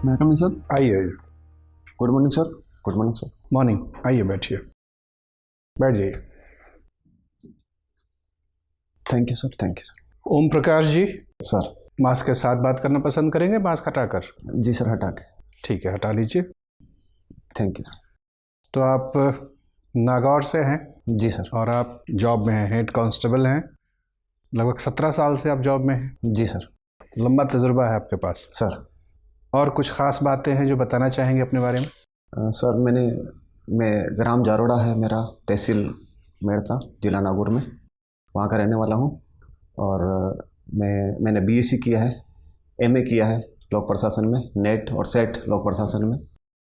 मैं coming sir. आइए आइए। Good morning sir. Good morning sir. Morning. आइए बैठिए, बैठ जाइए। Thank you sir. Thank you sir. Om Prakash ji, sir. Mask के साथ बात करना पसंद करेंगे, मास्क हटाकर? जी सर, हटा के। ठीक है, हटा लीजिए। Thank you sir. तो आप नागौर से हैं जी सर। और आप जॉब में हैं, हेड कांस्टेबल हैं। लगभग 17 साल से आप जॉब में हैं। जी सर। लंबा तजुर्बा है आपके पास सर। और कुछ खास बातें हैं जो बताना चाहेंगे अपने बारे में? सर मैं ग्राम जारोड़ा है मेरा, तहसील मेड़ता, जिला नागौर में, वहाँ का रहने वाला हूँ। और मैंने बीएससी किया है, एमए किया है लोक प्रशासन में, नेट और सेट लोक प्रशासन में।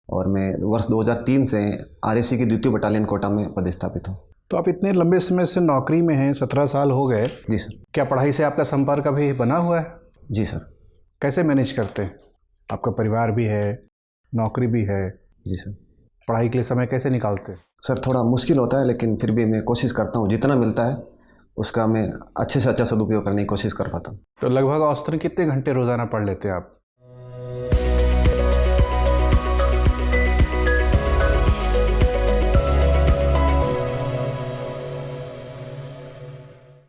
और मैं वर्ष 2003 से आरएसी की द्वितीय बटालियन कोटा में पदस्थापित हूँ। तो आप इतने लंबे समय से नौकरी में हैं, 17 साल हो गए। जी सर। क्या पढ़ाई से आपका संपर्क अभी बना हुआ है? जी सर। कैसे मैनेज करते हैं? आपका परिवार भी है, नौकरी भी है। जी सर। पढ़ाई के लिए समय कैसे निकालते हैं? सर थोड़ा मुश्किल होता है, लेकिन फिर भी मैं कोशिश करता हूँ, जितना मिलता है उसका मैं अच्छे से अच्छा सदुपयोग करने की कोशिश कर पाता हूँ। तो लगभग औसतन कितने घंटे रोज़ाना पढ़ लेते हैं आप?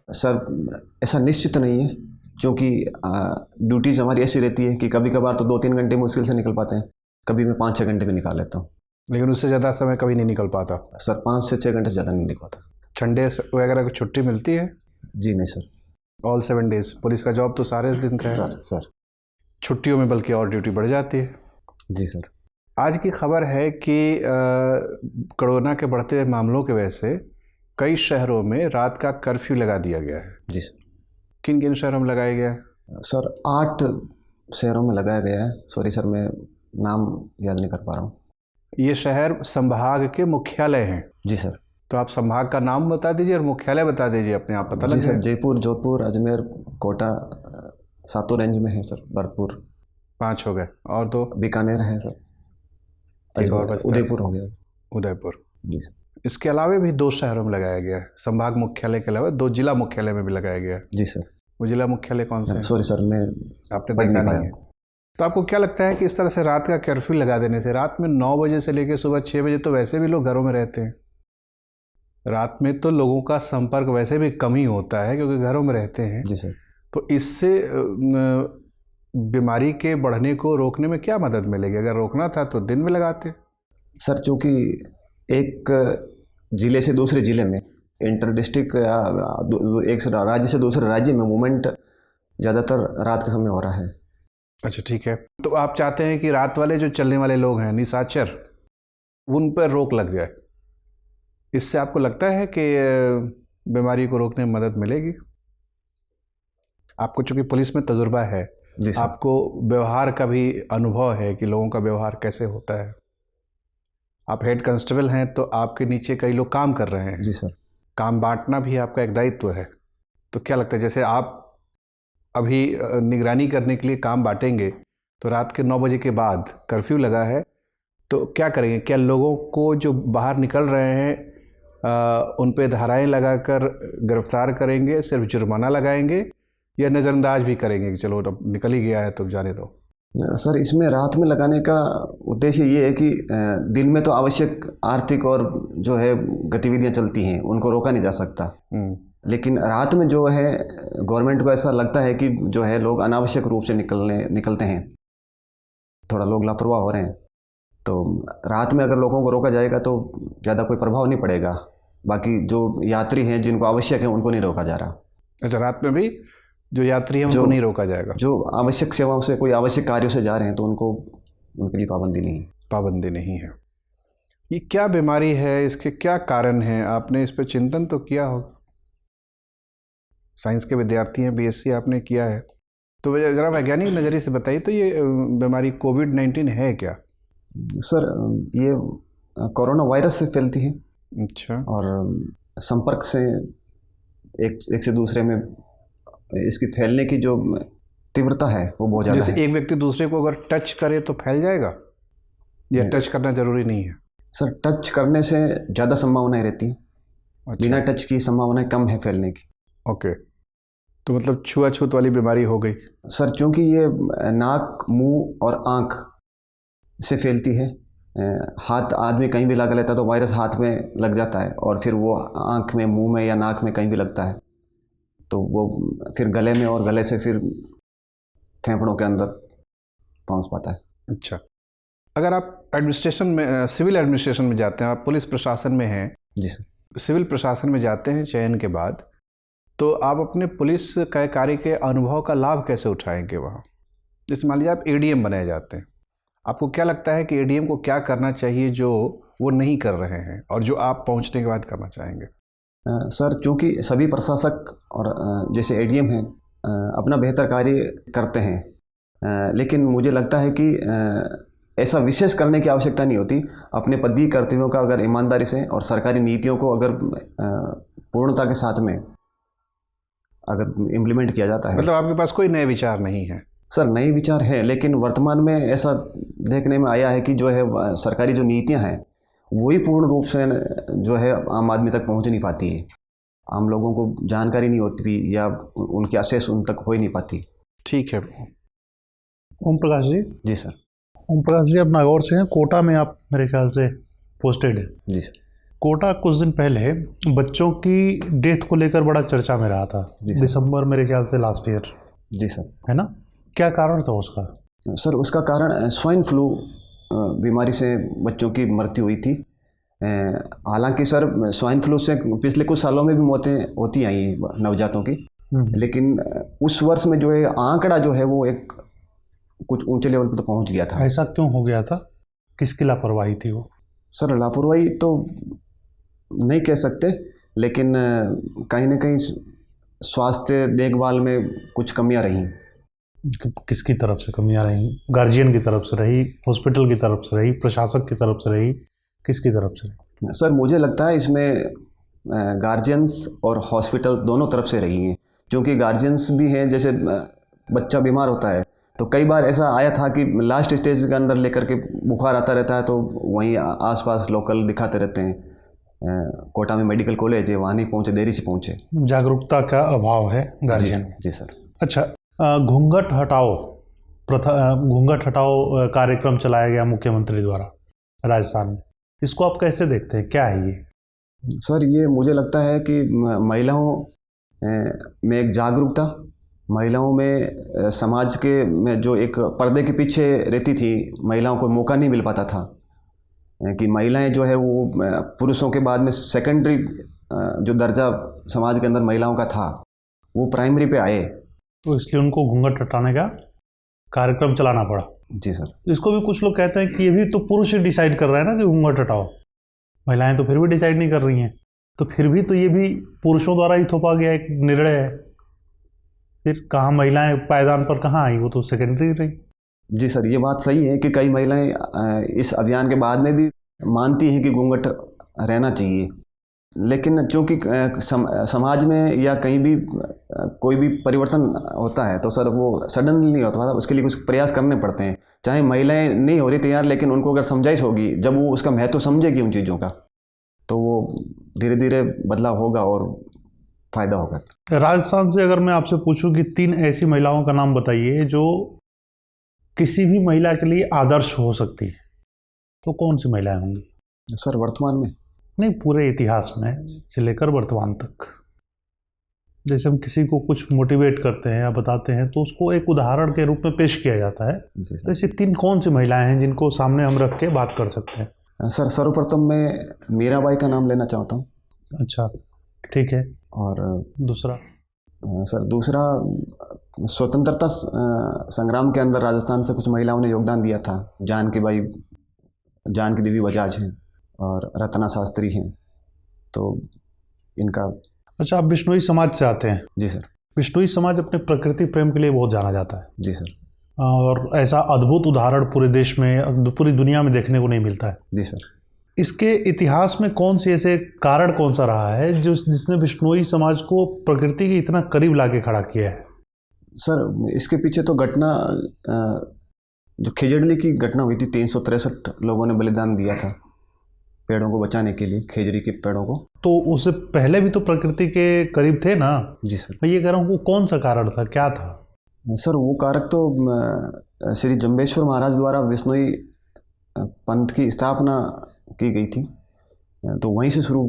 सर ऐसा निश्चित नहीं है, क्योंकि ड्यूटीज हमारी ऐसी रहती है कि कभी कभार तो 2-3 घंटे मुश्किल से निकल पाते हैं, कभी मैं 5-6 घंटे भी निकाल लेता हूँ। लेकिन उससे ज़्यादा समय कभी नहीं निकल पाता? सर 5 से 6 घंटे से ज़्यादा नहीं निकल पाता। संडे वगैरह की छुट्टी मिलती है? जी नहीं सर। All 7 days? पुलिस का जॉब तो सारे दिन का है सर। छुट्टियों में बल्कि और ड्यूटी बढ़ जाती है। जी सर। आज की खबर है कि कोरोना के बढ़ते मामलों की वजह से कई शहरों में रात का कर्फ्यू लगा दिया गया है। जी सर। किन किन शहरों में लगाया गया है? सर 8 शहरों में लगाया गया है। सॉरी सर, मैं नाम याद नहीं कर पा रहा हूँ। ये शहर संभाग के मुख्यालय हैं। जी सर। तो आप संभाग का नाम बता दीजिए और मुख्यालय बता दीजिए, अपने आप पता लग जी सर, जाए। जयपुर, जोधपुर, अजमेर, कोटा, सातों रेंज में है सर। भरतपुर 5 हो गए, और 2? बीकानेर है सर। एक और बचता है, उदयपुर हो गया। उदयपुर। जी सर। इसके अलावा भी 2 शहरों में लगाया गया है। संभाग मुख्यालय के अलावा 2 जिला मुख्यालय में भी लगाया गया है। जी सर। वो जिला मुख्यालय कौन से हैं? सॉरी सर, मैं आपने पढ़ देखा नहीं नहीं है। तो आपको क्या लगता है कि इस तरह से रात का कर्फ्यू लगा देने से, रात में 9 बजे से लेकर सुबह 6 बजे तो वैसे भी लोग घरों में रहते हैं, रात में तो लोगों का संपर्क वैसे भी कम ही होता है क्योंकि घरों में रहते हैं। जी सर। तो इससे बीमारी के बढ़ने को रोकने में क्या मदद मिलेगी? अगर रोकना था तो दिन में लगाते। सर चूँकि एक ज़िले से दूसरे ज़िले में, इंटर डिस्ट्रिक्ट या एक राज्य से दूसरे राज्य में मूवमेंट ज़्यादातर रात के समय हो रहा है। अच्छा ठीक है। तो आप चाहते हैं कि रात वाले जो चलने वाले लोग हैं, निशाचर, उन पर रोक लग जाए। इससे आपको लगता है कि बीमारी को रोकने में मदद मिलेगी? आपको चूँकि पुलिस में तजुर्बा है, जी सर। आपको व्यवहार का भी अनुभव है कि लोगों का व्यवहार कैसे होता है। आप हेड कांस्टेबल हैं तो आपके नीचे कई लोग काम कर रहे हैं। जी सर। काम बांटना भी आपका एक दायित्व है। तो क्या लगता है, जैसे आप अभी निगरानी करने के लिए काम बांटेंगे, तो रात के 9 बजे के बाद कर्फ्यू लगा है, तो क्या करेंगे? क्या लोगों को जो बाहर निकल रहे हैं उन पे धाराएं लगाकर गिरफ्तार करेंगे, सिर्फ जुर्माना लगाएंगे, या नज़रअंदाज भी करेंगे कि चलो अब निकल ही गया है तो जाने दो? सर इसमें रात में लगाने का उद्देश्य ये है कि दिन में तो आवश्यक आर्थिक और जो है गतिविधियां चलती हैं, उनको रोका नहीं जा सकता। लेकिन रात में जो है गवर्नमेंट को ऐसा लगता है कि जो है लोग अनावश्यक रूप से निकलते हैं, थोड़ा लोग लापरवाह हो रहे हैं। तो रात में अगर लोगों को रोका जाएगा तो ज़्यादा कोई प्रभाव नहीं पड़ेगा। बाकी जो यात्री हैं जिनको आवश्यक है उनको नहीं रोका जा रहा। अच्छा, रात में भी जो यात्री हैं उनको नहीं रोका जाएगा? जो आवश्यक सेवाओं से, कोई आवश्यक कार्यों से जा रहे हैं तो उनके लिए पाबंदी नहीं है। पाबंदी नहीं है। ये क्या बीमारी है, इसके क्या कारण हैं? आपने इस पर चिंतन तो किया होगा। साइंस के विद्यार्थी हैं, बीएससी आपने किया है, तो ज़रा वैज्ञानिक नज़रिए से बताइए तो ये बीमारी कोविड-19 है क्या? सर ये कोरोना वायरस से फैलती है। अच्छा। और संपर्क से एक से दूसरे में इसकी फैलने की जो तीव्रता है वो बहुत ज़्यादा है। जैसे एक व्यक्ति दूसरे को अगर टच करे तो फैल जाएगा, या टच करना ज़रूरी नहीं है? सर टच करने से ज़्यादा संभावनाएं रहती हैं। अच्छा। बिना टच की संभावनाएं कम है फैलने की। ओके, तो मतलब छुआछूत वाली बीमारी हो गई। सर चूँकि ये नाक, मुंह और आँख से फैलती है। हाथ आदमी कहीं भी लगा लेता है तो वायरस हाथ में लग जाता है और फिर वो आँख में, मुंह में या नाक में कहीं भी लगता है, तो वो फिर गले में और गले से फिर फेफड़ों के अंदर पहुंच पाता है। अच्छा, अगर आप एडमिनिस्ट्रेशन में, सिविल एडमिनिस्ट्रेशन में जाते हैं, आप पुलिस प्रशासन में हैं। जी सर। सिविल प्रशासन में जाते हैं चयन के बाद, तो आप अपने पुलिस कार्य के अनुभव का लाभ कैसे उठाएंगे वहाँ? जैसे मान लीजिए आप एडीएम बनाए जाते हैं, आपको क्या लगता है कि एडीएम को क्या करना चाहिए जो वो नहीं कर रहे हैं और जो आप पहुँचने के बाद करना चाहेंगे? सर, चूँकि सभी प्रशासक और जैसे एडीएम हैं अपना बेहतर कार्य करते हैं, लेकिन मुझे लगता है कि ऐसा विशेष करने की आवश्यकता नहीं होती। अपने पदीय कर्तव्यों का अगर ईमानदारी से और सरकारी नीतियों को अगर पूर्णता के साथ में अगर इम्प्लीमेंट किया जाता है। मतलब आपके पास कोई नए विचार नहीं है? सर, नए विचार हैं, लेकिन वर्तमान में ऐसा देखने में आया है कि जो है सरकारी जो नीतियां हैं वही पूर्ण रूप से जो है आम आदमी तक पहुंच नहीं पाती है। आम लोगों को जानकारी नहीं होती या उनकी असेस उन तक हो ही नहीं पाती। ठीक है। ओम प्रकाश जी। जी सर। ओम प्रकाश जी, आप नागौर से हैं, कोटा में आप मेरे ख्याल से पोस्टेड है। जी सर। कोटा कुछ दिन पहले बच्चों की डेथ को लेकर बड़ा चर्चा में रहा था, दिसंबर मेरे ख्याल से लास्ट ईयर। जी सर। है ना, क्या कारण था उसका? सर, उसका कारण स्वाइन फ्लू बीमारी से बच्चों की मृत्यु हुई थी। हालांकि सर, स्वाइन फ्लू से पिछले कुछ सालों में भी मौतें होती आई नवजातों की, लेकिन उस वर्ष में जो है आंकड़ा जो है वो एक कुछ ऊंचे लेवल पर तो पहुंच गया था। ऐसा क्यों हो गया था? किसकी लापरवाही थी वो? सर, लापरवाही तो नहीं कह सकते, लेकिन कहीं ना कहीं स्वास्थ्य देखभाल में कुछ कमियां रही। किसकी तरफ से कमियां रही? गार्जियन की तरफ से रही, हॉस्पिटल की तरफ से रही, प्रशासक की तरफ से रही, किसकी तरफ से? सर, मुझे लगता है इसमें गार्जियंस और हॉस्पिटल दोनों तरफ से रही हैं, क्योंकि गार्जियंस भी हैं। जैसे बच्चा बीमार होता है तो कई बार ऐसा आया था कि लास्ट स्टेज के अंदर लेकर के बुखार आता रहता है तो वहीं आसपास लोकल दिखाते रहते हैं। कोटा में मेडिकल कॉलेज है, वहाँ नहीं पहुँचे, देरी से पहुँचे। जागरूकता का अभाव है गार्जियन। जी सर। अच्छा, घूंघट हटाओ घूंघट हटाओ कार्यक्रम चलाया गया मुख्यमंत्री द्वारा राजस्थान में, इसको आप कैसे देखते हैं? क्या है ये? सर, ये मुझे लगता है कि महिलाओं में एक जागरूकता, महिलाओं में समाज के में जो एक पर्दे के पीछे रहती थी, महिलाओं को मौका नहीं मिल पाता था कि महिलाएं जो है वो पुरुषों के बाद में सेकेंडरी जो दर्जा समाज के अंदर महिलाओं का था वो प्राइमरी पे आए, तो इसलिए उनको घूंघट हटाने का कार्यक्रम चलाना पड़ा। जी सर। इसको भी कुछ लोग कहते हैं कि ये भी तो पुरुष ही डिसाइड कर रहा है ना कि घूंघट हटाओ, महिलाएं तो फिर भी डिसाइड नहीं कर रही हैं, तो फिर भी तो ये भी पुरुषों द्वारा ही थोपा गया एक निर्णय है। फिर कहाँ महिलाएं पायदान पर कहाँ आई? वो तो सेकेंडरी रही। जी सर, ये बात सही है कि कई महिलाएं इस अभियान के बाद में भी मानती हैं कि घूंघट रहना चाहिए, लेकिन चूँकि समाज में या कहीं भी कोई भी परिवर्तन होता है तो सर वो सडनली नहीं होता, उसके लिए कुछ प्रयास करने पड़ते हैं। चाहे महिलाएं नहीं हो रही तैयार, लेकिन उनको अगर समझाइश होगी, जब वो उसका महत्व समझेगी उन चीज़ों का, तो वो धीरे धीरे बदलाव होगा और फायदा होगा। राजस्थान से अगर मैं आपसे पूछूं कि 3 ऐसी महिलाओं का नाम बताइए जो किसी भी महिला के लिए आदर्श हो सकती है, तो कौन सी महिलाएं होंगी? सर, वर्तमान में नहीं, पूरे इतिहास में से लेकर वर्तमान तक। जैसे हम किसी को कुछ मोटिवेट करते हैं या बताते हैं तो उसको एक उदाहरण के रूप में पेश किया जाता है। तो ऐसी 3 कौन सी महिलाएं हैं जिनको सामने हम रख के बात कर सकते हैं? सर, सर्वप्रथम मैं मीराबाई का नाम लेना चाहता हूँ। अच्छा, ठीक है। और दूसरा? सर, दूसरा, स्वतंत्रता संग्राम के अंदर राजस्थान से कुछ महिलाओं ने योगदान दिया था। जानकी देवी बजाज हैं और रत्ना शास्त्री हैं, तो इनका। अच्छा, आप बिश्नोई समाज से आते हैं? जी सर। बिश्नोई समाज अपने प्रकृति प्रेम के लिए बहुत जाना जाता है। जी सर। और ऐसा अद्भुत उदाहरण पूरे देश में, पूरी दुनिया में देखने को नहीं मिलता है। जी सर। इसके इतिहास में कौन सी ऐसे कारण कौन सा रहा है जिसने बिश्नोई समाज को प्रकृति के इतना करीब लाके खड़ा किया है? सर, इसके पीछे तो घटना जो खेजड़ली की घटना हुई थी, 363 लोगों ने बलिदान दिया था पेड़ों को बचाने के लिए, खेजड़ी के पेड़ों को। तो उससे पहले भी तो प्रकृति के करीब थे ना? जी सर। मैं ये कह रहा हूँ, वो कौन सा कारण था, क्या था? सर, वो कारक तो श्री जम्बेश्वर महाराज द्वारा बिश्नोई पंथ की स्थापना की गई थी, तो वहीं से शुरू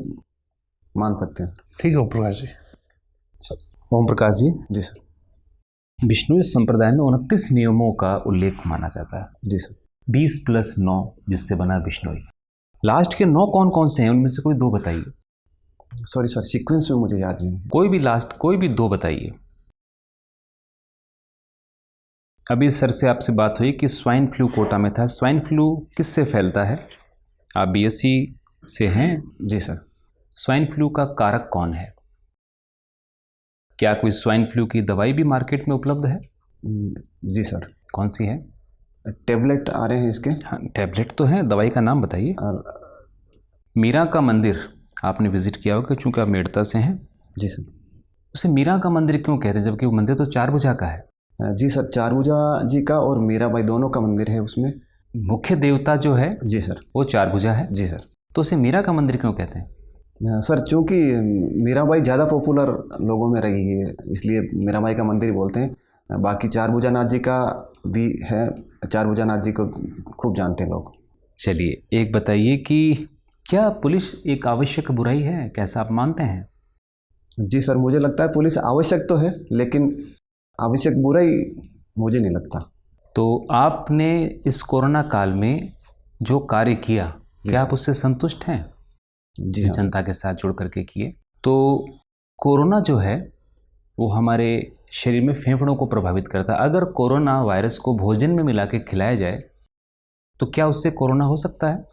मान सकते हैं। ठीक है ओम प्रकाश जी। ओम प्रकाश जी, जी सर। बिश्नोई संप्रदाय में 29 नियमों का उल्लेख माना जाता है। जी सर। 20+9 जिससे बना बिश्नोई। लास्ट के 9 कौन कौन से हैं, उनमें से कोई 2 बताइए। सॉरी सर, सीक्वेंस में मुझे याद नहीं है। कोई भी लास्ट, कोई भी 2 बताइए। अभी सर से आपसे बात हुई कि स्वाइन फ्लू कोटा में था। स्वाइन फ्लू किससे फैलता है? आप बीएससी से हैं। जी सर। स्वाइन फ्लू का कारक कौन है? क्या कोई स्वाइन फ्लू की दवाई भी मार्केट में उपलब्ध है? जी सर। कौन सी है? टेबलेट आ रहे हैं इसके। हाँ, टैबलेट तो है, दवाई का नाम बताइए। और मीरा का मंदिर आपने विजिट किया होगा, चूंकि आप मेड़ता से हैं। जी सर। उसे मीरा का मंदिर क्यों कहते हैं, जबकि वो मंदिर तो 4 भुजा का है? जी सर, चारभुजा जी का और मीराबाई दोनों का मंदिर है उसमें। मुख्य देवता जो है जी सर। वो 4 भुजा है। जी सर। तो उसे मीरा का मंदिर क्यों कहते हैं? सर चूँकि मीराबाई ज़्यादा पॉपुलर लोगों में रही है, इसलिए मीराबाई का मंदिर ही बोलते हैं। बाकी चारभुजानाथ जी का भी है, चारभुजानाथ जी को खूब जानते हैं लोग। चलिए, एक बताइए कि क्या पुलिस एक आवश्यक बुराई है, कैसा आप मानते हैं? जी सर, मुझे लगता है पुलिस आवश्यक तो है, लेकिन आवश्यक बुराई मुझे नहीं लगता। तो आपने इस कोरोना काल में जो कार्य किया, क्या आप उससे संतुष्ट हैं? जी हाँ। जनता के साथ जुड़ करके किए। तो कोरोना जो है वो हमारे शरीर में फेफड़ों को प्रभावित करता है। अगर कोरोना वायरस को भोजन में मिला के खिलाया जाए तो क्या उससे कोरोना हो सकता है?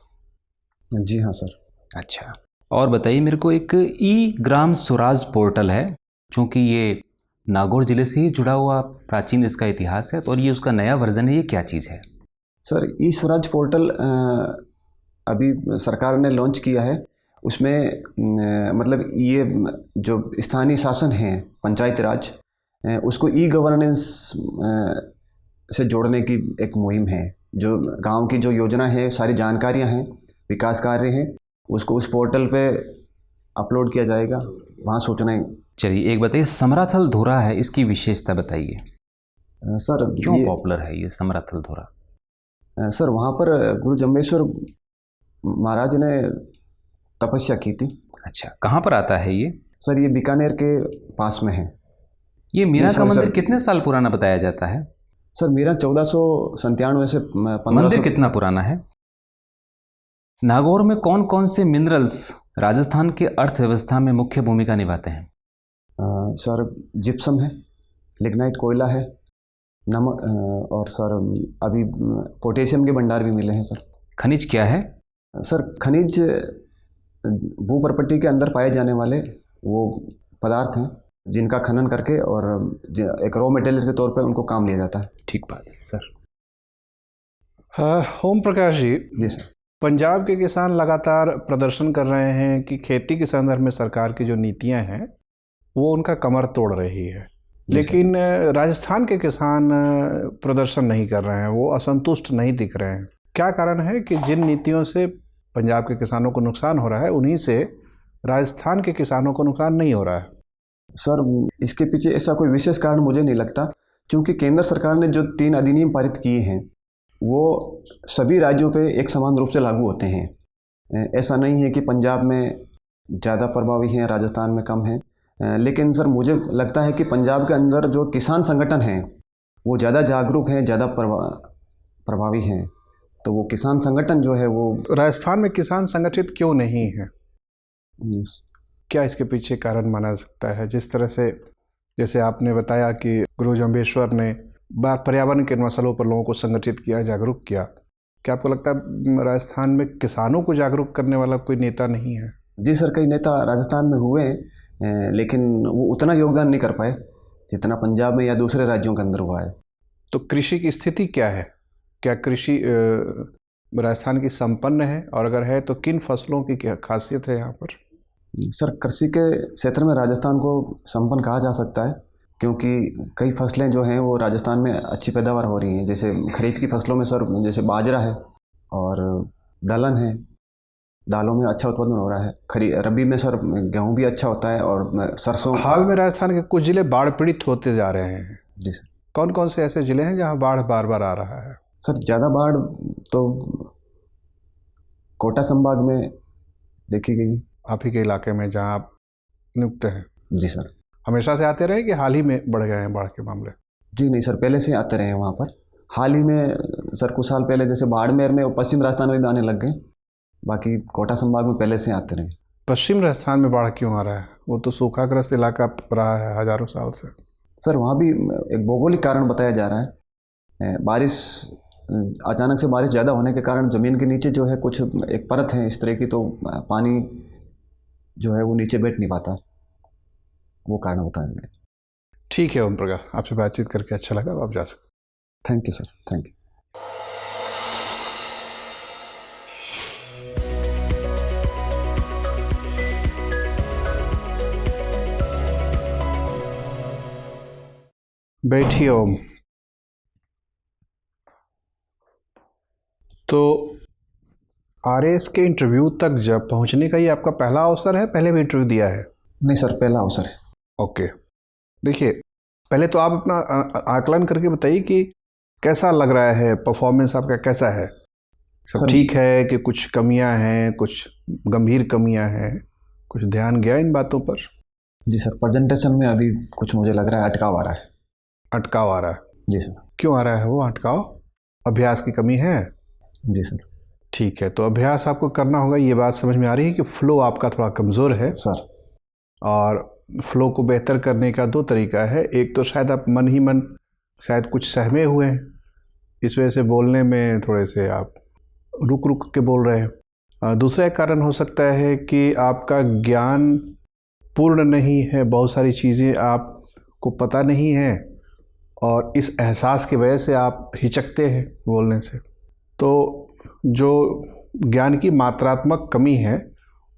जी हाँ सर। अच्छा, और बताइए मेरे को, एक ई ग्राम स्वराज पोर्टल है, चूँकि ये नागौर जिले से ही जुड़ा हुआ प्राचीन इसका इतिहास है, तो और ये उसका नया वर्जन है, ये क्या चीज़ है? सर ई स्वराज पोर्टल अभी सरकार ने लॉन्च किया है। उसमें मतलब ये जो स्थानीय शासन है, पंचायती राज, उसको ई गवर्नेंस से जोड़ने की एक मुहिम है। जो गांव की जो योजना है, सारी जानकारियां हैं, विकास कार्य हैं, उसको उस पोर्टल पे अपलोड किया जाएगा, वहाँ सूचनाएं। चलिए, एक बताइए, समराथल धोरा है, इसकी विशेषता बताइए। सर क्यों पॉपुलर है ये समराथल धोरा? सर वहाँ पर गुरु जम्बेश्वर महाराज ने तपस्या की थी। अच्छा, कहाँ पर आता है ये? सर ये बीकानेर के पास में है। ये मीरा का मंदिर कितने साल पुराना बताया जाता है? सर मीरा 1497 से 1500। मंदिर कितना पुराना है? नागौर में कौन कौन से मिनरल्स राजस्थान के अर्थव्यवस्था में मुख्य भूमिका निभाते हैं? सर जिप्सम है, लिग्नाइट कोयला है, नमक, और सर अभी पोटेशियम के भंडार भी मिले हैं सर। खनिज क्या है? सर खनिज भूप्रपट्टी के अंदर पाए जाने वाले वो पदार्थ हैं जिनका खनन करके और एक रॉ मटेरियल के तौर पे उनको काम लिया जाता है। ठीक बात है सर। ओम प्रकाश जी। जी सर। पंजाब के किसान लगातार प्रदर्शन कर रहे हैं कि खेती के संदर्भ में सरकार की जो नीतियां हैं वो उनका कमर तोड़ रही है, लेकिन राजस्थान के किसान प्रदर्शन नहीं कर रहे हैं, वो असंतुष्ट नहीं दिख रहे हैं। क्या कारण है कि जिन नीतियों से पंजाब के किसानों को नुकसान हो रहा है, उन्हीं से राजस्थान के किसानों को नुकसान नहीं हो रहा है? सर इसके पीछे ऐसा कोई विशेष कारण मुझे नहीं लगता, क्योंकि केंद्र सरकार ने जो 3 अधिनियम पारित किए हैं वो सभी राज्यों पे एक समान रूप से लागू होते हैं। ऐसा नहीं है कि पंजाब में ज़्यादा प्रभावी हैं, राजस्थान में कम हैं। लेकिन सर मुझे लगता है कि पंजाब के अंदर जो किसान संगठन हैं वो ज़्यादा जागरूक हैं, ज़्यादा प्रभावी हैं। तो वो किसान संगठन जो है वो राजस्थान में किसान संगठित क्यों नहीं है? क्या इसके पीछे कारण माना सकता है? जिस तरह से जैसे आपने बताया कि गुरु जम्बेश्वर ने पर्यावरण के मसलों पर लोगों को संगठित किया, जागरूक किया, क्या आपको लगता है राजस्थान में किसानों को जागरूक करने वाला कोई नेता नहीं है? जी सर, कई नेता राजस्थान में हुए, लेकिन वो उतना योगदान नहीं कर पाए जितना पंजाब में या दूसरे राज्यों के अंदर हुआ है। तो कृषि की स्थिति क्या है? क्या कृषि राजस्थान की संपन्न है, और अगर है तो किन फसलों की क्या खासियत है यहाँ पर? सर कृषि के क्षेत्र में राजस्थान को संपन्न कहा जा सकता है, क्योंकि कई फसलें जो हैं वो राजस्थान में अच्छी पैदावार हो रही हैं। जैसे खरीफ की फसलों में सर जैसे बाजरा है और दलहन है, दालों में अच्छा उत्पादन हो रहा है। रबी में सर गेहूं भी अच्छा होता है और सरसों। हाल में राजस्थान के कुछ जिले बाढ़ पीड़ित होते जा रहे हैं। जी सर। कौन कौन से ऐसे जिले हैं जहां बाढ़ बार बार आ रहा है? सर ज़्यादा बाढ़ तो कोटा संभाग में देखी गई। आप ही के इलाके में जहाँ आप नियुक्त हैं? जी सर। हमेशा से आते रहे कि हाल ही में बढ़ गए हैं बाढ़ के मामले? जी नहीं सर, पहले से आते रहे हैं वहाँ पर। हाल ही में सर कुछ साल पहले जैसे बाड़मेर में और पश्चिम राजस्थान में भी आने लग गए, बाकी कोटा संभाग में पहले से आते रहे। पश्चिम राजस्थान में बाढ़ क्यों आ रहा है? वो तो सूखाग्रस्त इलाका रहा है हज़ारों साल से। सर वहाँ भी एक भौगोलिक कारण बताया जा रहा है। बारिश, अचानक से बारिश ज़्यादा होने के कारण ज़मीन के नीचे जो है कुछ एक परत है इस तरह की, तो पानी जो है वो नीचे बैठ नहीं पाता, वो कारण बताया गया। ठीक है ओम प्रकाश, आपसे बातचीत करके अच्छा लगा, आप जा सकते। Thank you sir, thank you. बैठिए ओम। तो आरएएस के इंटरव्यू तक जब पहुंचने का ये आपका पहला अवसर है, पहले भी इंटरव्यू दिया है? नहीं सर, पहला अवसर है। ओके, देखिए पहले तो आप अपना आकलन करके बताइए कि कैसा लग रहा है, परफॉर्मेंस आपका कैसा है? सब ठीक है कि कुछ कमियां हैं, कुछ गंभीर कमियां हैं, कुछ ध्यान गया इन बातों पर? जी सर, प्रेजेंटेशन में अभी कुछ मुझे लग रहा है अटकाव आ रहा है। अटकाव आ रहा है? जी सर। क्यों आ रहा है वो अटकाव? अभ्यास की कमी है? जी सर। ठीक है, तो अभ्यास आपको करना होगा। ये बात समझ में आ रही है कि फ्लो आपका थोड़ा कमज़ोर है सर। और फ्लो को बेहतर करने का दो तरीका है। एक तो शायद आप मन ही मन शायद कुछ सहमे हुए हैं, इस वजह से बोलने में थोड़े से आप रुक रुक के बोल रहे हैं। दूसरा एक कारण हो सकता है कि आपका ज्ञान पूर्ण नहीं है, बहुत सारी चीज़ें आपको पता नहीं हैं और इस एहसास की वजह से आप हिचकते हैं बोलने से। तो जो ज्ञान की मात्रात्मक कमी है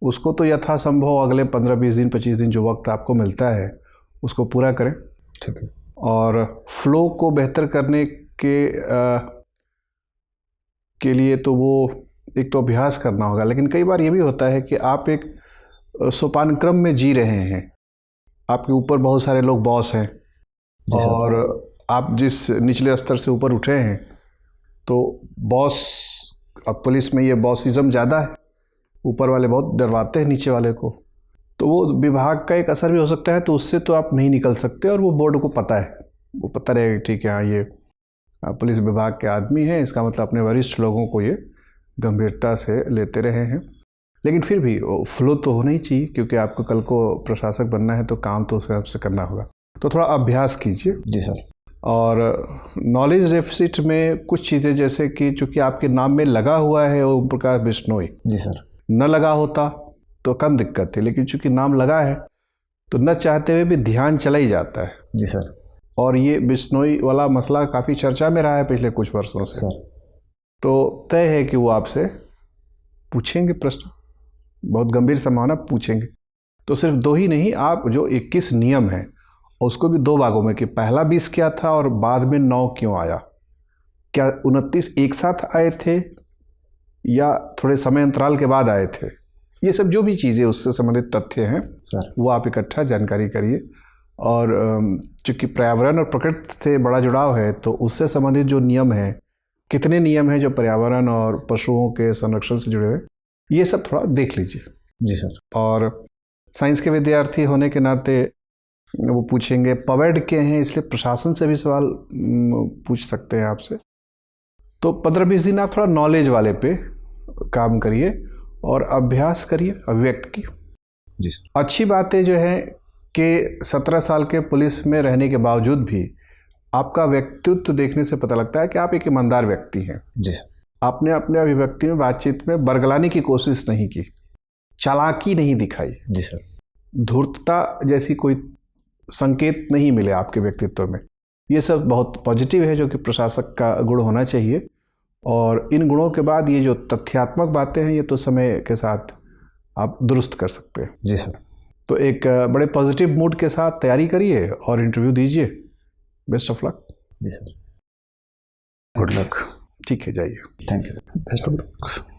उसको तो यथासंभव अगले 15-20 दिन 25 दिन जो वक्त आपको मिलता है उसको पूरा करें। ठीक है। और फ्लो को बेहतर करने के लिए तो वो एक तो अभ्यास करना होगा, लेकिन कई बार ये भी होता है कि आप एक सोपान क्रम में जी रहे हैं, आपके ऊपर बहुत सारे लोग बॉस हैं और आप जिस निचले स्तर से ऊपर उठे हैं तो बॉस, अब पुलिस में ये बॉसिज्म ज़्यादा है, ऊपर वाले बहुत डरवाते हैं नीचे वाले को, तो वो विभाग का एक असर भी हो सकता है। तो उससे तो आप नहीं निकल सकते और वो बोर्ड को पता है, वो पता रहेगा ठीक है हाँ ये पुलिस विभाग के आदमी हैं, इसका मतलब अपने वरिष्ठ लोगों को ये गंभीरता से लेते रहे हैं। लेकिन फिर भी फ्लो तो होना ही चाहिए क्योंकि आपको कल को प्रशासक बनना है तो काम तो उस हिसाब से करना होगा। तो थोड़ा अभ्यास कीजिए। जी सर। और नॉलेज डेफिसिट में कुछ चीज़ें जैसे कि चूँकि आपके नाम में लगा हुआ है ओम प्रकाश बिश्नोई, जी सर, न लगा होता तो कम दिक्कत थी, लेकिन चूँकि नाम लगा है तो न चाहते हुए भी ध्यान चला ही जाता है। जी सर। और ये बिश्नोई वाला मसला काफ़ी चर्चा में रहा है पिछले कुछ वर्षों से सर। तो तय है कि वो आपसे पूछेंगे प्रश्न, बहुत गंभीर संभावना पूछेंगे। तो सिर्फ 2 ही नहीं, आप जो 21 नियम हैं उसको भी 2 भागों में कि पहला 20 क्या था और बाद में 9 क्यों आया, क्या 29 एक साथ आए थे या थोड़े समय अंतराल के बाद आए थे, ये सब जो भी चीज़ें उससे संबंधित तथ्य हैं सर वो आप इकट्ठा जानकारी करिए। और चूँकि पर्यावरण और प्रकृति से बड़ा जुड़ाव है तो उससे संबंधित जो नियम हैं, कितने नियम हैं जो पर्यावरण और पशुओं के संरक्षण से जुड़े हुए, ये सब थोड़ा देख लीजिए। जी सर। और साइंस के विद्यार्थी होने के नाते वो पूछेंगे, पवेड के हैं इसलिए प्रशासन से भी सवाल पूछ सकते हैं आपसे। तो 15-20 दिन आप थोड़ा नॉलेज वाले पे काम करिए और अभ्यास करिए अभिव्यक्त की। जी सर। अच्छी बातें जो है कि 17 साल के पुलिस में रहने के बावजूद भी आपका व्यक्तित्व देखने से पता लगता है कि आप एक ईमानदार व्यक्ति हैं। जी सर। आपने अपने अभिव्यक्ति में बातचीत में बरगलाने की कोशिश नहीं की, चालाकी नहीं दिखाई। जी सर। धूर्तता जैसी कोई संकेत नहीं मिले आपके व्यक्तित्व में। ये सब बहुत पॉजिटिव है जो कि प्रशासक का गुण होना चाहिए। और इन गुणों के बाद ये जो तथ्यात्मक बातें हैं ये तो समय के साथ आप दुरुस्त कर सकते हैं। जी सर। तो एक बड़े पॉजिटिव मूड के साथ तैयारी करिए और इंटरव्यू दीजिए। Best of luck. जी सर। Good luck. ठीक है, जाइए। Thank you. Best of luck.